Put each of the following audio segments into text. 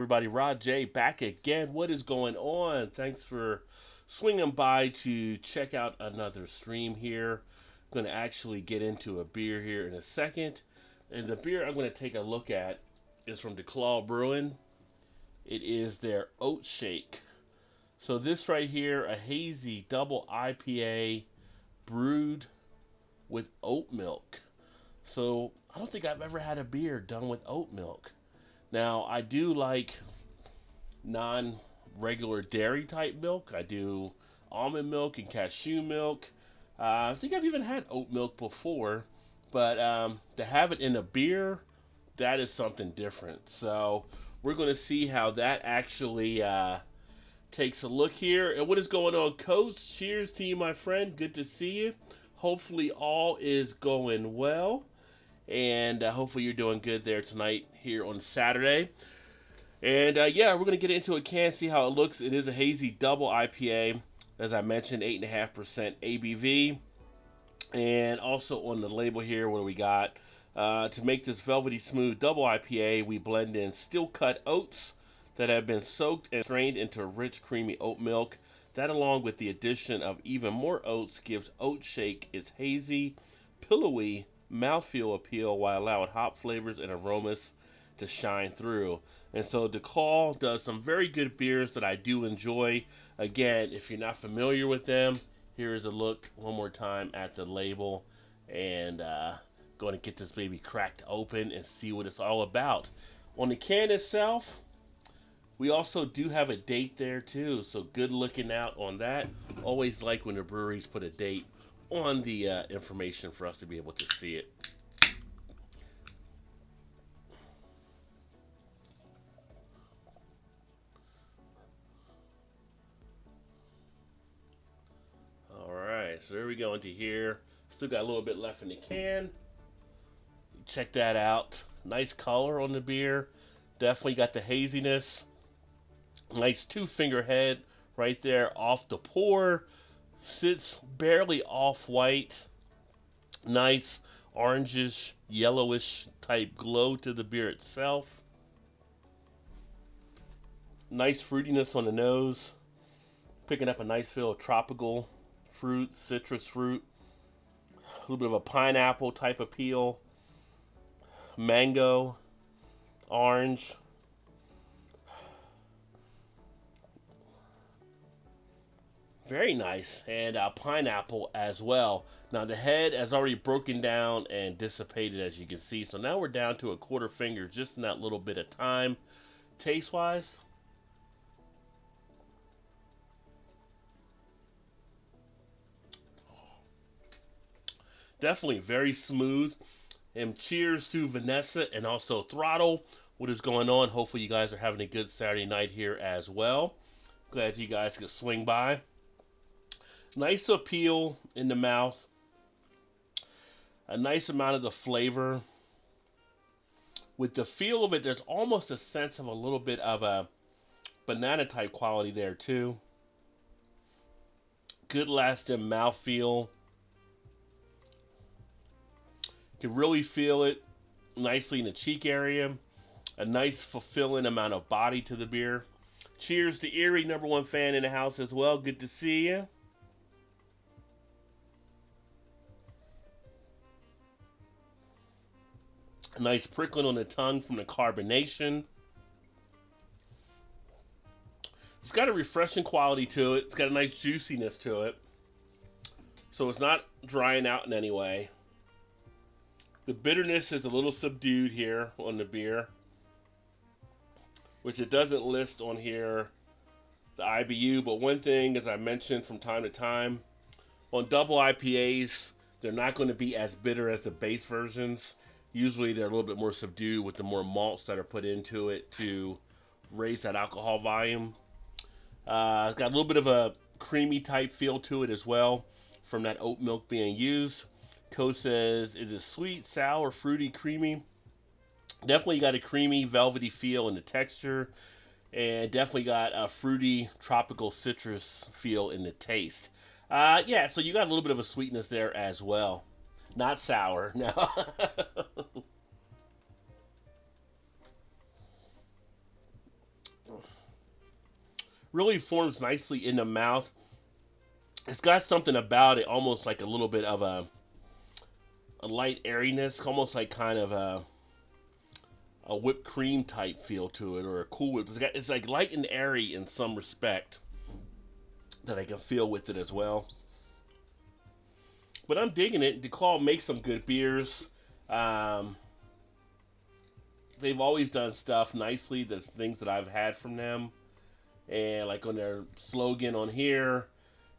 Everybody, Rod J back again. What is going on? Thanks for swinging by to check out another stream here. I'm going to actually get into a beer here in a second. And the beer I'm going to take a look at is from Duclaw Brewing. It is their Oatshake. So this right here, a hazy double IPA brewed with oat milk. So I don't think I've ever had a beer done with oat milk. Now, I do like non regular dairy type milk. I do almond milk and cashew milk. I think I've even had oat milk before, but to have it in a beer, that is something different. So we're going to see how that actually takes a look here. And what is going on, Coach? Cheers to you, my friend. Good to see you. Hopefully, all is going well. And hopefully, you're doing good there tonight here on Saturday. And yeah, we're going to get into a can, see how it looks. It is a hazy double IPA. As I mentioned, 8.5% ABV. And also on the label here, what do we got? To make this velvety smooth double IPA, we blend in steel cut oats that have been soaked and strained into rich, creamy oat milk. That, along with the addition of even more oats, gives Oatshake its hazy, pillowy mouthfeel appeal while allowing hop flavors and aromas to shine through. And so DeCall does some very good beers that I do enjoy. Again, if you're not familiar with them, here is a look one more time at the label, and going to get this baby cracked open and see what it's all about. On the can itself, we also do have a date there too, so good looking out on that. Always like when the breweries put a date on the information for us to be able to see it. All right, so there we go into here. Still got a little bit left in the can. Check that out. Nice color on the beer. Definitely got the haziness. Nice two-finger head right there off the pour. Sits barely off-white. Nice orangish, yellowish type glow to the beer itself. Nice fruitiness on the nose. Picking up a nice feel of tropical fruit, citrus fruit. A little bit of a pineapple type of peel. Mango, orange. Very nice. And pineapple as well. Now the head has already broken down and dissipated, as you can see. So now we're down to a quarter finger just in that little bit of time. Taste wise, definitely very smooth. And cheers to Vanessa and also Throttle. What is going on? Hopefully you guys are having a good Saturday night here as well. Glad you guys could swing by. Nice appeal in the mouth. A nice amount of the flavor. With the feel of it, there's almost a sense of a little bit of a banana type quality there too. Good lasting mouthfeel. You can really feel it nicely in the cheek area. A nice fulfilling amount of body to the beer. Cheers to Erie, number one fan in the house as well. Good to see you. A nice prickling on the tongue from the carbonation. It's got a refreshing quality to it. It's got a nice juiciness to it. So it's not drying out in any way. The bitterness is a little subdued here on the beer, which it doesn't list on here, the IBU. But one thing, as I mentioned from time to time, on double IPAs, they're not going to be as bitter as the base versions. Usually they're a little bit more subdued with the more malts that are put into it to raise that alcohol volume. It's got a little bit of a creamy type feel to it as well from that oat milk being used. Co says, is it sweet, sour, fruity, creamy? Definitely got a creamy, velvety feel in the texture. And definitely got a fruity, tropical citrus feel in the taste. Yeah, so you got a little bit of a sweetness there as well. Not sour, no. Really forms nicely in the mouth. It's got something about it, almost like a little bit of a light airiness, almost like kind of a whipped cream type feel to it, or a Cool Whip. It's like light and airy in some respect that I can feel with it as well. But I'm digging it. Duclaw makes some good beers. Um, they've always done stuff nicely. There's things that I've had from them, and like on their slogan on here,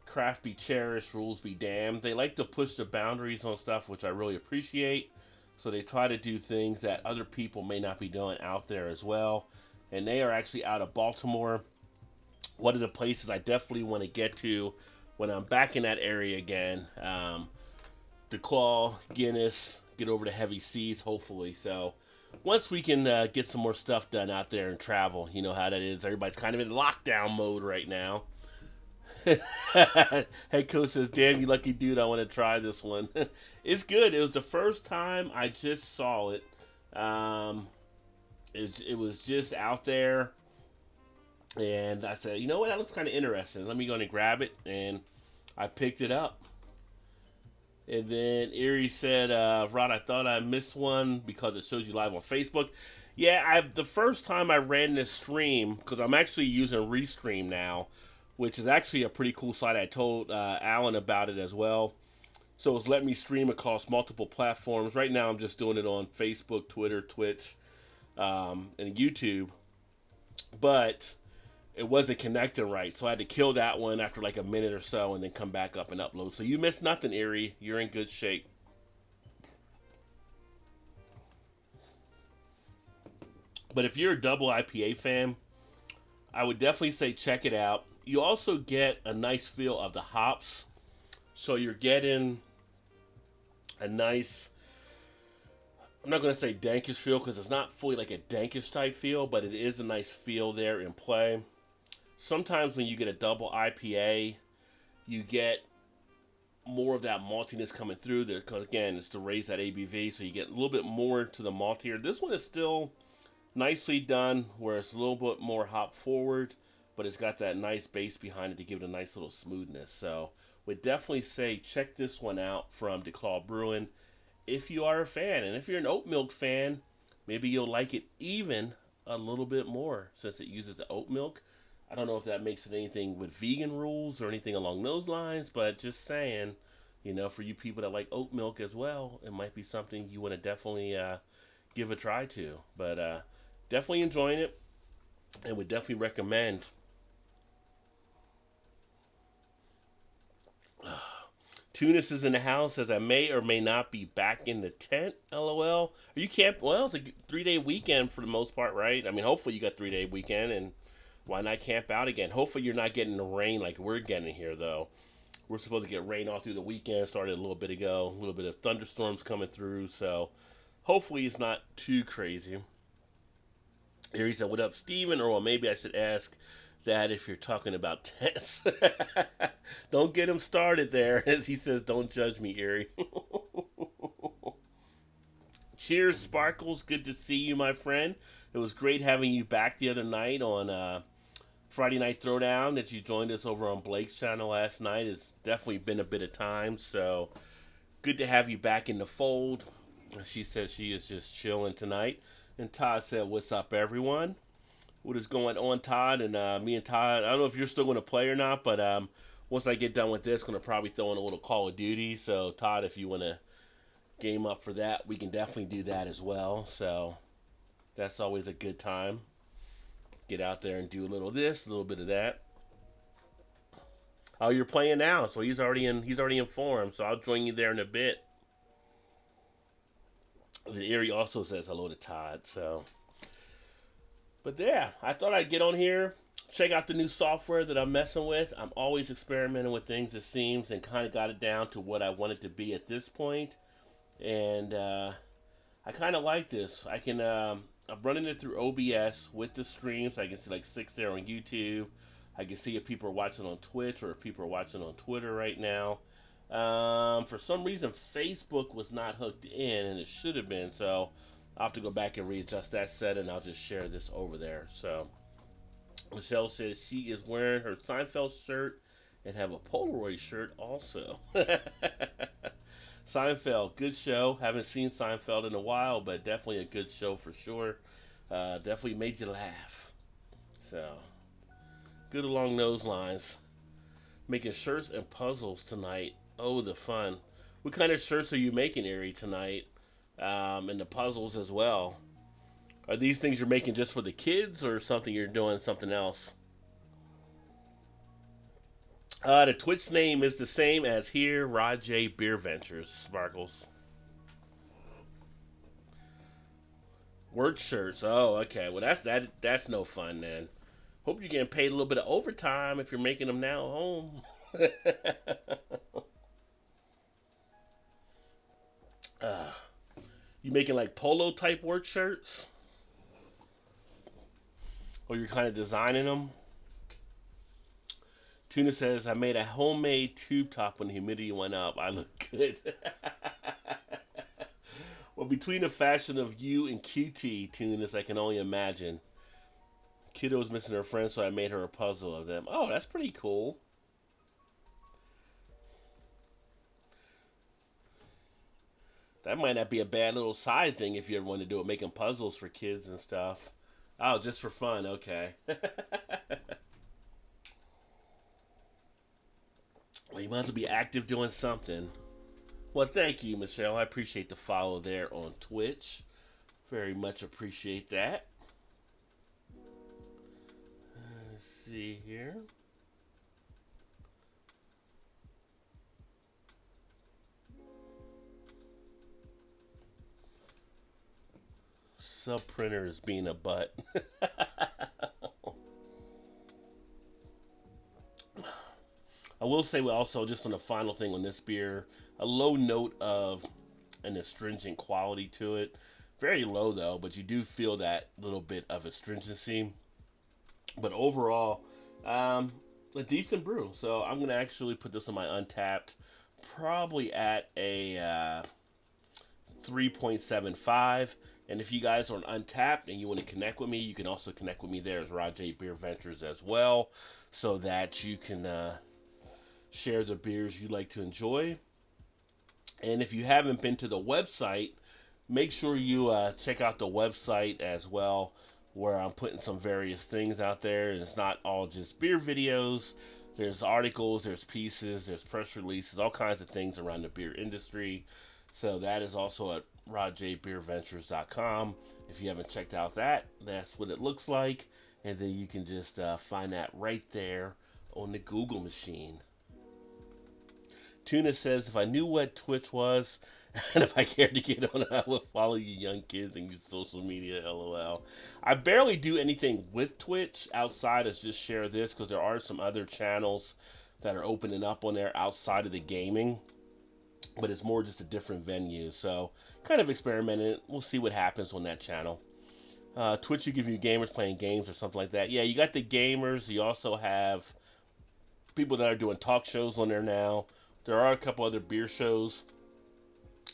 "Craft be cherished, rules be damned." They like to push the boundaries on stuff, which I really appreciate. So they try to do things that other people may not be doing out there as well. And they are actually out of Baltimore. One of the places I definitely want to get to when I'm back in that area again. Duclaw, Guinness, get over the heavy seas, hopefully. So once we can get some more stuff done out there and travel, you know how that is. Everybody's kind of in lockdown mode right now. Hey, Coach says, "Damn, you lucky dude! I want to try this one." It's good. It was the first time I just saw it. Um, it was just out there, and I said, "You know what? That looks kind of interesting. Let me go and grab it." And I picked it up. And then Erie said, "Rod, I thought I missed one because it shows you live on Facebook." Yeah, the first time I ran this stream, because I'm actually using Restream now, which is actually a pretty cool site. I told Alan about it as well. So it's let me stream across multiple platforms. Right now, I'm just doing it on Facebook, Twitter, Twitch, and YouTube. But it wasn't connecting right, so I had to kill that one after like a minute or so, and then come back up and upload. So you missed nothing, Erie. You're in good shape. But if you're a double IPA fan, I would definitely say check it out. You also get a nice feel of the hops. So you're getting a nice, I'm not going to say dankish feel because it's not fully like a dankish type feel, but it is a nice feel there in play. Sometimes when you get a double IPA, you get more of that maltiness coming through there because, again, it's to raise that ABV, so you get a little bit more to the maltier. This one is still nicely done where it's a little bit more hop forward, but it's got that nice base behind it to give it a nice little smoothness. So would definitely say check this one out from Duclaw Brewing if you are a fan. And if you're an oat milk fan, maybe you'll like it even a little bit more since it uses the oat milk. I don't know if that makes it anything with vegan rules or anything along those lines, but just saying, you know, for you people that like oat milk as well, it might be something you want to definitely give a try to. But definitely enjoying it and would definitely recommend. Tunis is in the house, says I may or may not be back in the tent. LOL. Are you camp? Well, it's a 3 day weekend for the most part, right? I mean, hopefully you got 3 day weekend, and why not camp out again? Hopefully you're not getting the rain like we're getting here, though. We're supposed to get rain all through the weekend. Started a little bit ago. A little bit of thunderstorms coming through, so hopefully it's not too crazy. Here said, "What up, Steven?" Or well, maybe I should ask that if you're talking about tents. Don't get him started there, as he says, "Don't judge me, Erie." Cheers, Sparkles. Good to see you, my friend. It was great having you back the other night on Friday Night Throwdown that you joined us over on Blake's channel last night. It's definitely been a bit of time, so good to have you back in the fold. She says she is just chilling tonight. And Todd said, "What's up, everyone? What is going on, Todd?" And me and Todd, I don't know if you're still going to play or not, but once I get done with this, going to probably throw in a little Call of Duty. So, Todd, if you want to game up for that, we can definitely do that as well. So, that's always a good time. Get out there and do a little of this, a little bit of that. Oh, you're playing now, so he's already in form. So I'll join you there in a bit. The Erie also says hello to Todd. So, but yeah, I thought I'd get on here, check out the new software that I'm messing with. I'm always experimenting with things, it seems, and kind of got it down to what I want it to be at this point. And I kind of like this. I can I'm running it through OBS with the streams. I can see like 6 there on YouTube. I can see if people are watching on Twitch or if people are watching on Twitter right now. For some reason, Facebook was not hooked in, and it should have been. So I'll have to go back and readjust that setting. I'll just share this over there. So Michelle says she is wearing her Seinfeld shirt and have a Polaroid shirt also. Seinfeld, good show. Haven't seen Seinfeld in a while, but definitely a good show for sure. Definitely made you laugh. So, good along those lines. Making shirts and puzzles tonight. Oh, the fun. What kind of shirts are you making, Ari, tonight? And the puzzles as well. Are these things you're making just for the kids or something you're doing something else? The Twitch name is the same as here, Rod J BeerVentures, Sparkles. Work shirts. Oh, okay. Well, that's no fun then. Hope you're getting paid a little bit of overtime if you're making them now at home. uh, you making like polo type work shirts? Or you're kind of designing them? Tuna says, I made a homemade tube top when the humidity went up. I look good. Well, between the fashion of you and QT, Tunas, I can only imagine. Kiddo's missing her friend, so I made her a puzzle of them. Oh, that's pretty cool. That might not be a bad little side thing if you ever want to do it, making puzzles for kids and stuff. Oh, just for fun. Okay. Well, you might as well be active doing something. Well, thank you, Michelle. I appreciate the follow there on Twitch. Very much appreciate that. Let's see here. Sub printer is being a butt. I will say also, just on the final thing on this beer, a low note of an astringent quality to it. Very low though, but you do feel that little bit of astringency. But overall, a decent brew. So I'm gonna actually put this on my Untapped, probably at a 3.75. And if you guys are on Untapped and you want to connect with me, you can also connect with me there as Rod J BeerVentures as well, so that you can share the beers you like to enjoy. And if you haven't been to the website, make sure you check out the website as well, where I'm putting some various things out there. And it's not all just beer videos. There's articles, there's pieces, there's press releases, all kinds of things around the beer industry. So that is also at rodjbeerventures.com. If you haven't checked out that, that's what it looks like. And then you can just find that right there on the Google machine. Tuna says, if I knew what Twitch was, and if I cared to get on it, I would follow you young kids and use social media, lol. I barely do anything with Twitch outside of just share this, because there are some other channels that are opening up on there outside of the gaming. But it's more just a different venue. So, kind of experimenting. We'll see what happens on that channel. Twitch, you give you gamers playing games or something like that. Yeah, you got the gamers. You also have people that are doing talk shows on there now. There are a couple other beer shows.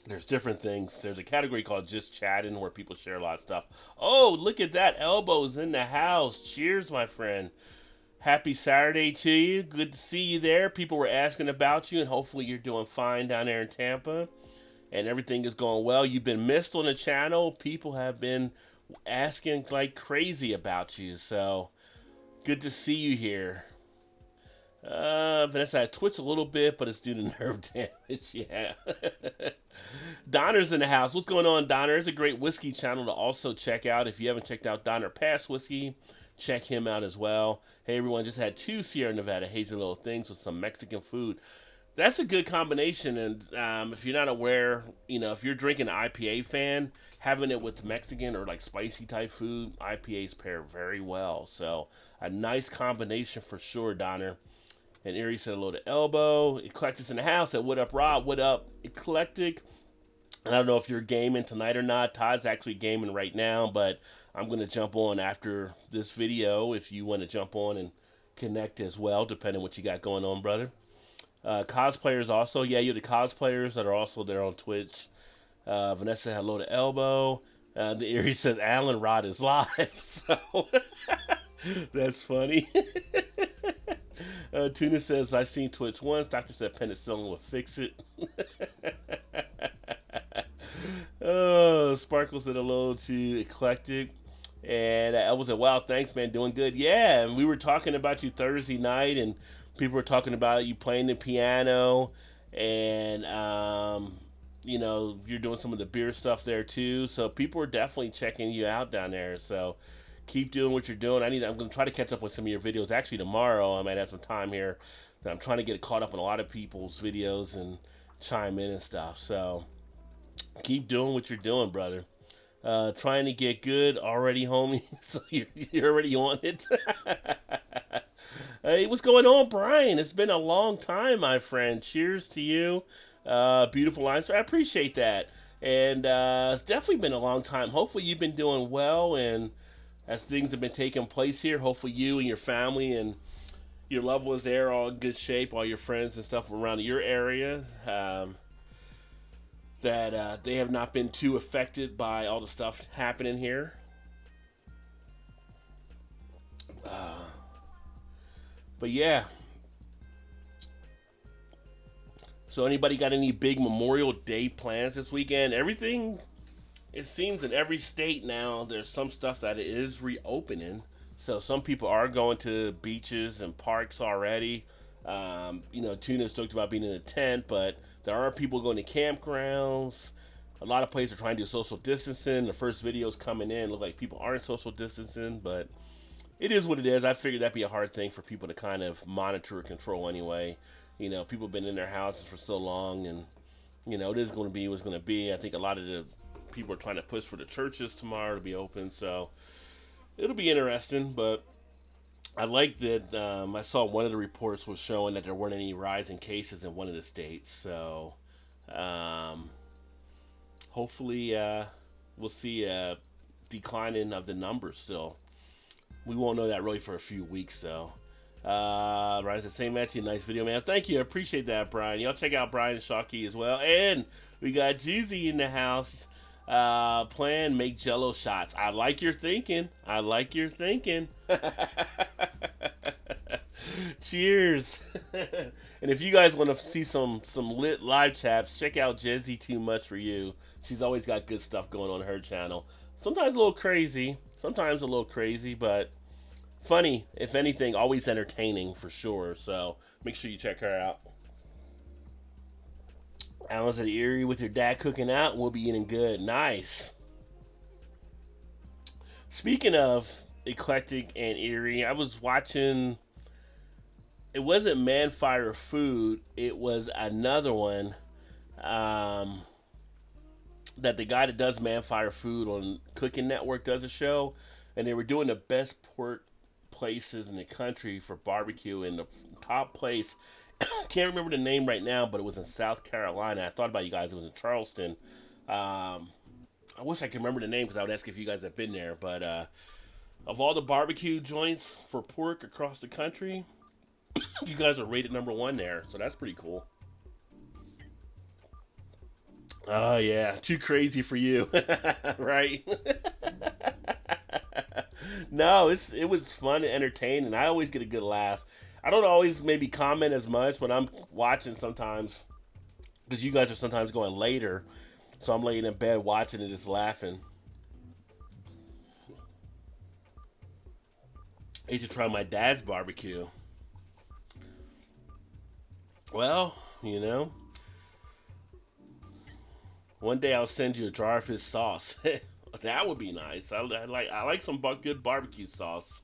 There's different things. There's a category called Just Chatting where people share a lot of stuff. Oh, look at that. Elbows in the house. Cheers, my friend. Happy Saturday to you. Good to see you there. People were asking about you, and hopefully you're doing fine down there in Tampa. And everything is going well. You've been missed on the channel. People have been asking like crazy about you. So, good to see you here. Vanessa, I twitch a little bit, but it's due to nerve damage. Yeah. Donner's in the house. What's going on, Donner? It's a great whiskey channel to also check out. If you haven't checked out Donner Pass Whiskey, check him out as well. Hey, everyone, just had 2 Sierra Nevada hazy little things with some Mexican food. That's a good combination, and if you're not aware, you know, if you're drinking an IPA fan, having it with Mexican or like spicy type food, IPAs pair very well. So, a nice combination for sure, Donner. And Erie said hello to Elbow. Eclectic's in the house. Said, what up, Rob? What up, Eclectic? I don't know if you're gaming tonight or not. Todd's actually gaming right now, but I'm going to jump on after this video if you want to jump on and connect as well, depending on what you got going on, brother. Cosplayers also. Yeah, you're the cosplayers that are also there on Twitch. Vanessa, hello to Elbow. The Erie says Alan Rod is live. So That's funny. Tuna says, I seen Twitch once. Doctor said penicillin will fix it. Oh, Sparkle said hello to Eclectic. And I was like, wow, thanks, man. Doing good. Yeah, and we were talking about you Thursday night, and people were talking about you playing the piano, and, you're doing some of the beer stuff there, too. So people are definitely checking you out down there. So keep doing what you're doing. I'm going to try to catch up with some of your videos. Actually, tomorrow I might have some time here. I'm trying to get caught up on a lot of people's videos and chime in and stuff. So keep doing what you're doing, brother. Trying to get good already, homie. So you're already on it. Hey, what's going on, Brian? It's been a long time, my friend. Cheers to you. Beautiful lines. I appreciate that. And it's definitely been a long time. Hopefully, you've been doing well. And as things have been taking place here, hopefully, you and your family and your loved ones there are all in good shape. All your friends and stuff around your area. That they have not been too affected by all the stuff happening here. Uh, but yeah. So anybody got any big Memorial Day plans this weekend? Everything, it seems in every state now, there's some stuff that is reopening. So some people are going to beaches and parks already. Tuna's talked about being in a tent, but there are people going to campgrounds. A lot of places are trying to do social distancing. The first videos coming in look like people aren't social distancing, but it is what it is. I figured that'd be a hard thing for people to kind of monitor or control anyway. People have been in their houses for so long, and it is going to be what's going to be. I think a lot of the people are trying to push for the churches tomorrow to be open, so it'll be interesting. But I like that I saw one of the reports was showing that there weren't any rise in cases in one of the states. So hopefully we'll see a declining of the numbers still. We won't know that really for a few weeks, though. Brian said, same match, nice video, man. Thank you. I appreciate that, Brian. Y'all check out Brian and Shockey as well. And we got Jeezy in the house. Plan make Jello shots. I like your thinking. Cheers. And if you guys want to see some lit live chats, check out Jezzy Too Much For You. She's always got good stuff going on her channel. Sometimes a little crazy, but funny, if anything, always entertaining for sure. So make sure you check her out. Alan's at the Erie with your dad cooking out. We'll be eating good. Nice. Speaking of eclectic and Erie, I was watching. It wasn't Man Fire Food. It was another one. That the guy that does Man Fire Food on Cooking Network does a show, and they were doing the best pork places in the country for barbecue, and the top place, can't remember the name right now, but it was in South Carolina. I thought about you guys. It was in Charleston. I wish I could remember the name because I would ask if you guys have been there. But of all the barbecue joints for pork across the country, you guys are rated number one there. So that's pretty cool. Oh, yeah. Too crazy for you. Right? No, it was fun and entertaining. I always get a good laugh. I don't always maybe comment as much when I'm watching sometimes because you guys are sometimes going later. So I'm laying in bed watching and just laughing. I used to try my dad's barbecue. Well, one day I'll send you a jar of his sauce. That would be nice. I like some good barbecue sauce.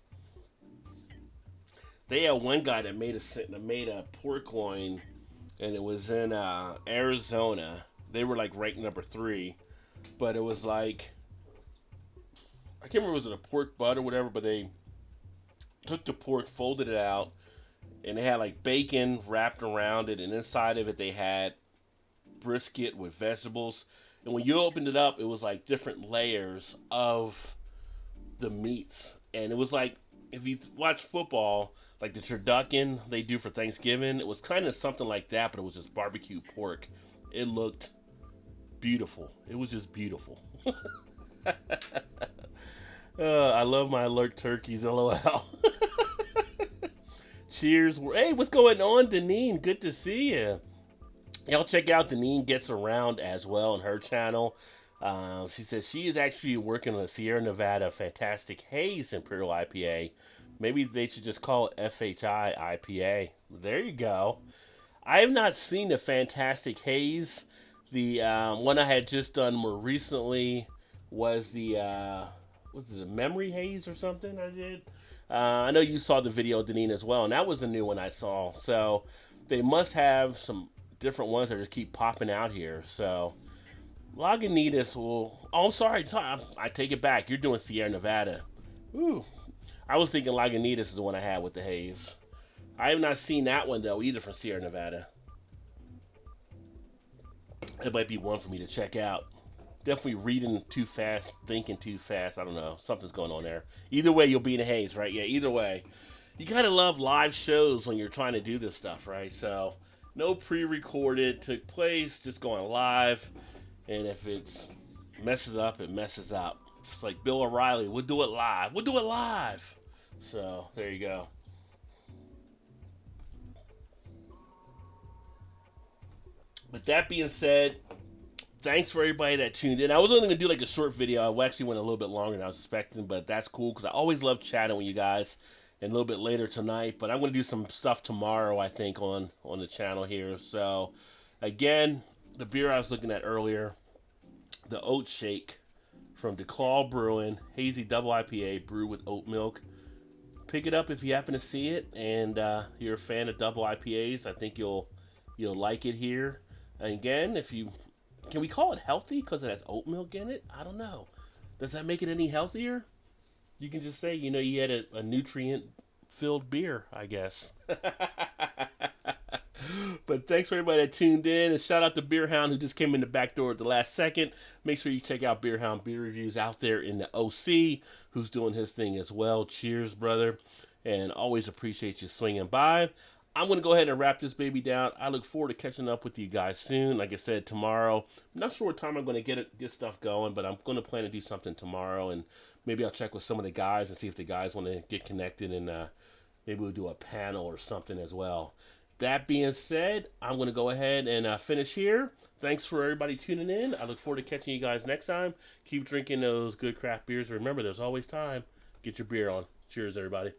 They had one guy that made a pork loin, and it was in Arizona. They were like ranked number 3, but it was like I can't remember, was it a pork butt or whatever, but they took the pork, folded it out, and they had like bacon wrapped around it, and inside of it they had brisket with vegetables. And when you opened it up, it was like different layers of the meats. And it was like, if you watch football, like the turducken they do for Thanksgiving, it was kind of something like that, but it was just barbecue pork. It looked beautiful. It was just beautiful. I love my alert turkeys. LOL. Cheers. Hey, what's going on, Deneen? Good to see you. Y'all check out Deneen Gets Around as well on her channel. She says she is actually working on a Sierra Nevada Fantastic Haze Imperial IPA. Maybe they should just call it FHI IPA. There you go. I have not seen the Fantastic Haze. The one I had just done more recently was it the Memory Haze or something I did. I know you saw the video, Deneen, as well, and that was the new one I saw. So they must have some different ones that just keep popping out here. So Lagunitas will. Oh, sorry. I take it back. You're doing Sierra Nevada. Ooh, I was thinking Lagunitas is the one I had with the haze. I have not seen that one though either from Sierra Nevada. It might be one for me to check out. Definitely reading too fast, thinking too fast. I don't know. Something's going on there. Either way, you'll be in a haze, right? Yeah, either way. You gotta love live shows when you're trying to do this stuff, right? So, no pre recorded, took place, just going live. And if it's messes up, it messes up. Just like Bill O'Reilly, we'll do it live. We'll do it live. So, there you go. But that being said, thanks for everybody that tuned in. I was only gonna do like a short video. I actually went a little bit longer than I was expecting, but that's cool because I always love chatting with you guys. And a little bit later tonight, but I'm gonna do some stuff tomorrow. I think on the channel here. So again, the beer I was looking at earlier, the Oatshake from Duclaw Brewing, hazy double IPA brewed with oat milk. Pick it up if you happen to see it, and you're a fan of double IPAs. I think you'll like it here. And again, if you can we call it healthy because it has oat milk in it? I don't know. Does that make it any healthier? You can just say, you had a nutrient filled beer, I guess. But thanks for everybody that tuned in. And shout out to Beer Hound who just came in the back door at the last second. Make sure you check out Beer Hound Beer Reviews out there in the OC who's doing his thing as well. Cheers, brother. And always appreciate you swinging by. I'm going to go ahead and wrap this baby down. I look forward to catching up with you guys soon. Like I said, tomorrow. I'm not sure what time I'm going to get stuff going, but I'm going to plan to do something tomorrow. And maybe I'll check with some of the guys and see if the guys want to get connected. And maybe we'll do a panel or something as well. That being said, I'm going to go ahead and finish here. Thanks for everybody tuning in. I look forward to catching you guys next time. Keep drinking those good craft beers. Remember, there's always time. Get your beer on. Cheers, everybody.